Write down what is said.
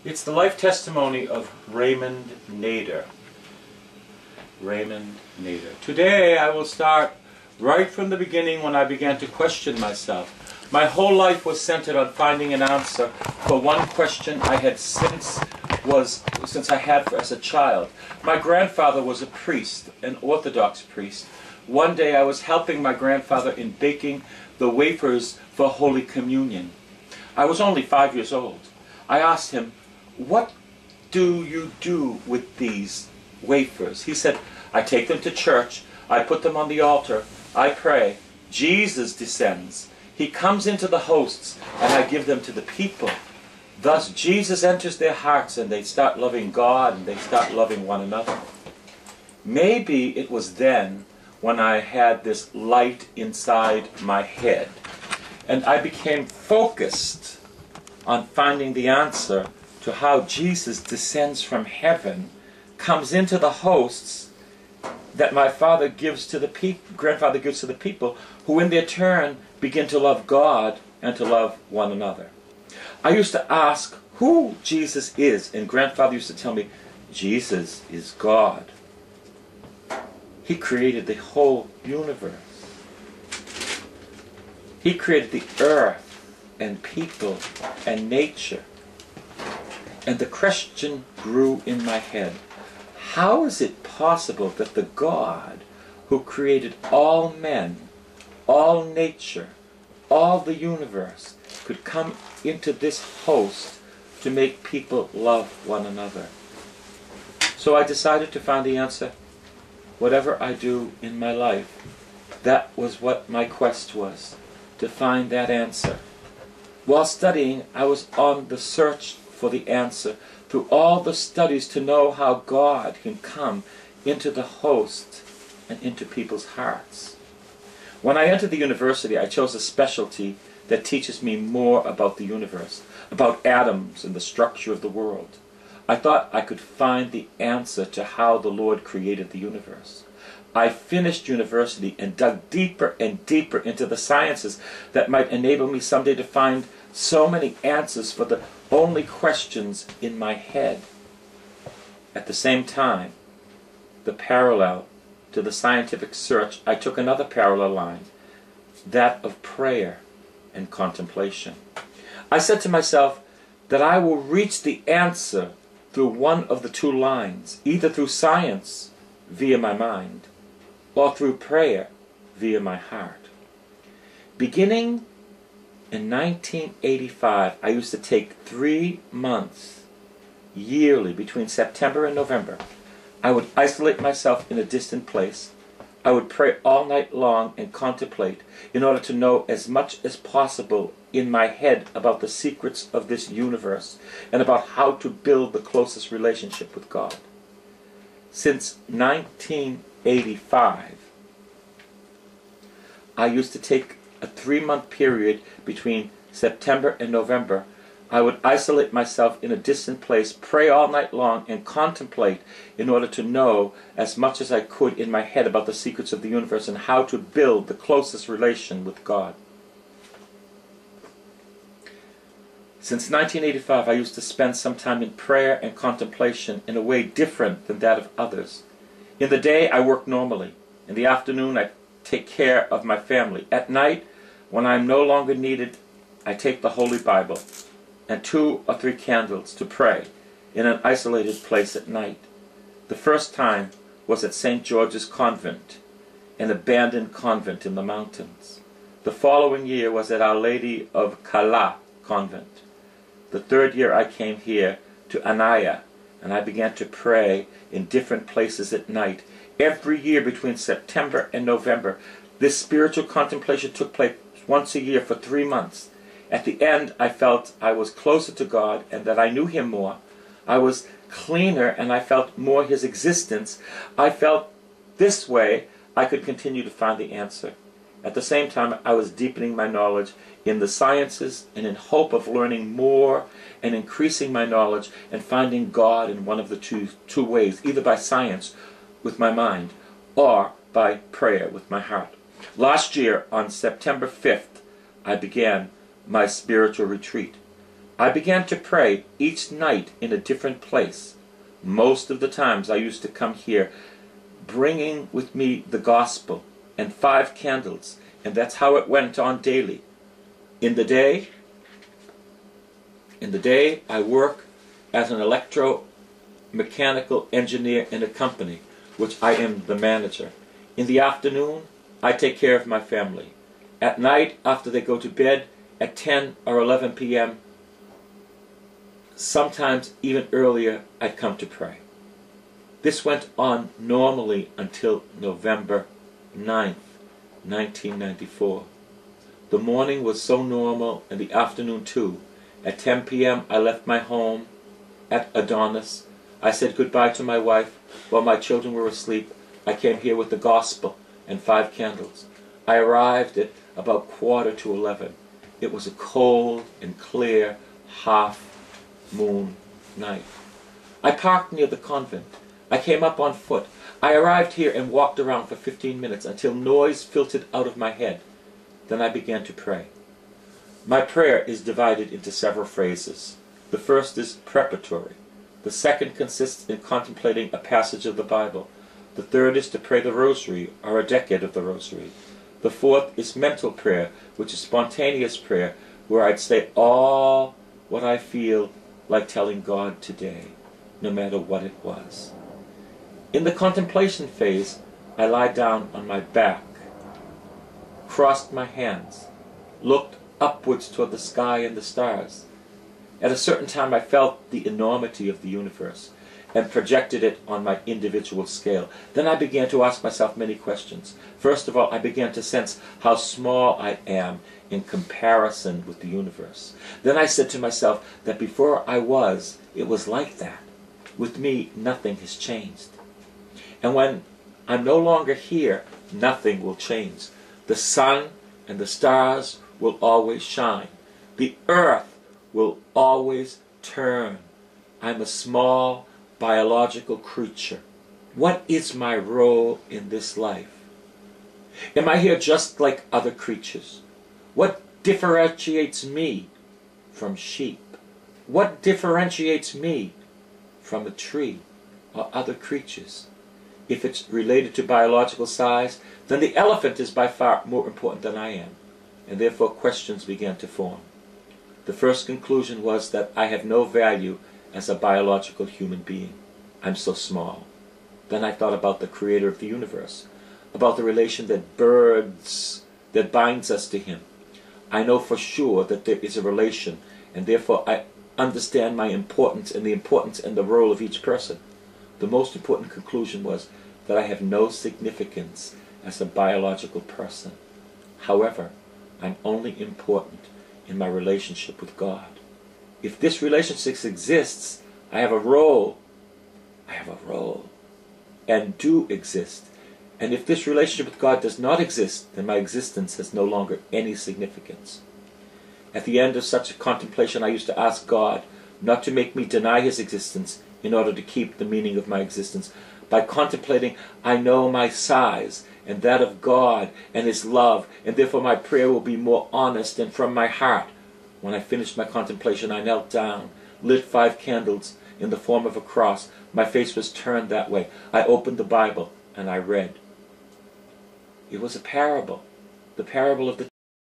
It's the life testimony of Raymond Nader. Raymond Nader. Today I will start right from the beginning when I began to question myself. My whole life was centered on finding an answer for one question I had since I had as a child. My grandfather was a priest, an Orthodox priest. One day I was helping my grandfather in baking the wafers for Holy Communion. I was only 5 years old. I asked him, "What do you do with these wafers?" He said, "I take them to church, I put them on the altar, I pray. Jesus descends. He comes into the hosts, and I give them to the people. Thus Jesus enters their hearts, and they start loving God, and they start loving one another." Maybe it was then when I had this light inside my head, and I became focused on finding the answer to how Jesus descends from heaven, comes into the hosts that my father gives to the grandfather gives to the people, who in their turn begin to love God and to love one another. I used to ask who Jesus is, and grandfather used to tell me, Jesus is God. He created the whole universe. He created the earth and people and nature. And the question grew in my head. How is it possible that the God who created all men, all nature, all the universe, could come into this host to make people love one another? So I decided to find the answer. Whatever I do in my life, that was what my quest was, to find that answer. While studying, I was on the search for the answer through all the studies to know how God can come into the host and into people's hearts. When I entered the university, I chose a specialty that teaches me more about the universe, about atoms and the structure of the world. I thought I could find the answer to how the Lord created the universe. I finished university and dug deeper and deeper into the sciences that might enable me someday to find so many answers for the only questions in my head. At the same time, the parallel to the scientific search, I took another parallel line, that of prayer and contemplation. I said to myself that I will reach the answer through one of the two lines, either through science via my mind, or through prayer via my heart. Beginning in 1985, I used to take 3 months yearly between September and November. I would isolate myself in a distant place. I would pray all night long and contemplate in order to know as much as possible in my head about the secrets of this universe and about how to build the closest relationship with God. Since 1985, I used to take a 3-month period between September and November. I would isolate myself in a distant place, pray all night long, and contemplate in order to know as much as I could in my head about the secrets of the universe and how to build the closest relation with God. Since 1985, I used to spend some time in prayer and contemplation in a way different than that of others. In the day, I work normally. In the afternoon, I take care of my family. At night, when I am no longer needed, I take the Holy Bible and 2 or 3 candles to pray in an isolated place at night. The first time was at St. George's Convent, an abandoned convent in the mountains. The following year was at Our Lady of Kala Convent. The 3rd year I came here to Anaya, and I began to pray in different places at night. Every year between September and November, this spiritual contemplation took place once a year for 3 months. At the end, I felt I was closer to God and that I knew Him more. I was cleaner and I felt more His existence. I felt this way I could continue to find the answer. At the same time, I was deepening my knowledge in the sciences and in hope of learning more and increasing my knowledge and finding God in one of the two ways, either by science with my mind or by prayer with my heart. Last year, on September 5th, I began my spiritual retreat. I began to pray each night in a different place. Most of the times I used to come here bringing with me the gospel and 5 candles, and that's how it went on daily. In the day I work as an electromechanical engineer in a company, which I am the manager. In the afternoon, I take care of my family. At night, after they go to bed, at 10 or 11 p.m., sometimes even earlier, I'd come to pray. This went on normally until November 9th, 1994. The morning was so normal, and the afternoon too. At 10 p.m. I left my home at Adonis. I said goodbye to my wife while my children were asleep. I came here with the gospel and 5 candles. I arrived at about 11:15. It was a cold and clear half-moon night. I parked near the convent. I came up on foot. I arrived here and walked around for 15 minutes until noise filtered out of my head. Then I began to pray. My prayer is divided into several phrases. The first is preparatory. The second consists in contemplating a passage of the Bible. The third is to pray the rosary or a decade of the rosary. The fourth is mental prayer, which is spontaneous prayer, where I'd say all what I feel like telling God today, no matter what it was. In the contemplation phase, I lie down on my back, crossed my hands, looked upwards toward the sky and the stars. At a certain time I felt the enormity of the universe and projected it on my individual scale. Then I began to ask myself many questions. First of all, I began to sense how small I am in comparison with the universe. Then I said to myself that before it was like that. With me, nothing has changed. And when I'm no longer here, nothing will change. The sun and the stars will always shine. The earth will always turn. I'm a small biological creature. What is my role in this life? Am I here just like other creatures? What differentiates me from sheep? What differentiates me from a tree or other creatures? If it's related to biological size, then the elephant is by far more important than I am, and therefore questions began to form. The first conclusion was that I have no value as a biological human being. I'm so small. Then I thought about the creator of the universe, about the relation that binds us to him. I know for sure that there is a relation, and therefore I understand my importance and the importance and the role of each person. The most important conclusion was that I have no significance as a biological person. However, I'm only important in my relationship with God. If this relationship exists, I have a role. I have a role and do exist. And if this relationship with God does not exist, then my existence has no longer any significance. At the end of such a contemplation, I used to ask God not to make me deny his existence in order to keep the meaning of my existence. By contemplating, I know my size and that of God and his love, and therefore my prayer will be more honest and from my heart. When I finished my contemplation, I knelt down, lit 5 candles in the form of a cross. My face was turned that way. I opened the Bible and I read. It was a parable, the parable of the